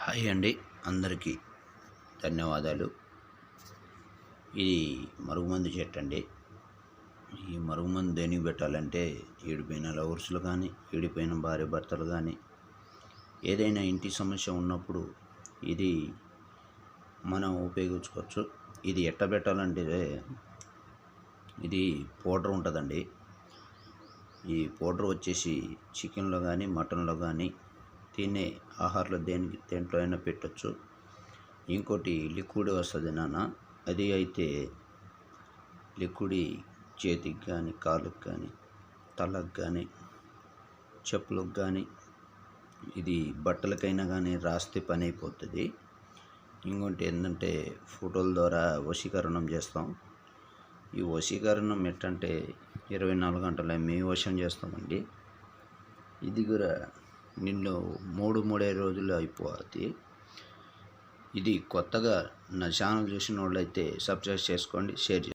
Hi అండి, అందరికీ ధన్యవాదాలు. ఇది మరుగుమందు చెట్టు అండి. ఈ మరుగుమందు దేనికి పెట్టాలంటే ఈడిపోయిన లవర్స్లు కానీ, ఈడిపోయిన భార్య భర్తలు కానీ, ఏదైనా ఇంటి సమస్య ఉన్నప్పుడు ఇది మనం ఉపయోగించుకోవచ్చు. ఇది ఎట్ట పెట్టాలంటే ఇది పౌడర్ ఉంటుందండి. ఈ పౌడర్ వచ్చేసి చికెన్లో కానీ, మటన్లో కానీ, తినే ఆహారంలో దేంట్లో అయినా పెట్టచ్చు. ఇంకోటి లిక్విడ్ వస్తుంది నాన్న, అది అయితే లిక్విడ్ చేతికి కానీ, కాళ్ళకి కానీ, తలకు కానీ, చెప్పులకు కానీ, ఇది బట్టలకైనా కానీ రాస్తే పని అయిపోతుంది. ఇంకోటి ఏంటంటే ఫోటోల ద్వారా వశీకరణం చేస్తాం. ఈ వశీకరణం ఎట్టంటే 24 గంటల మేము వశం చేస్తామండి. ఇది కూడా నిన్ను 3-5 రోజుల్లో అయిపోతుంది. ఇది కొత్తగా నా ఛానల్ చూసిన వాళ్ళైతే సబ్స్క్రైబ్ చేసుకోండి, షేర్ చేయండి.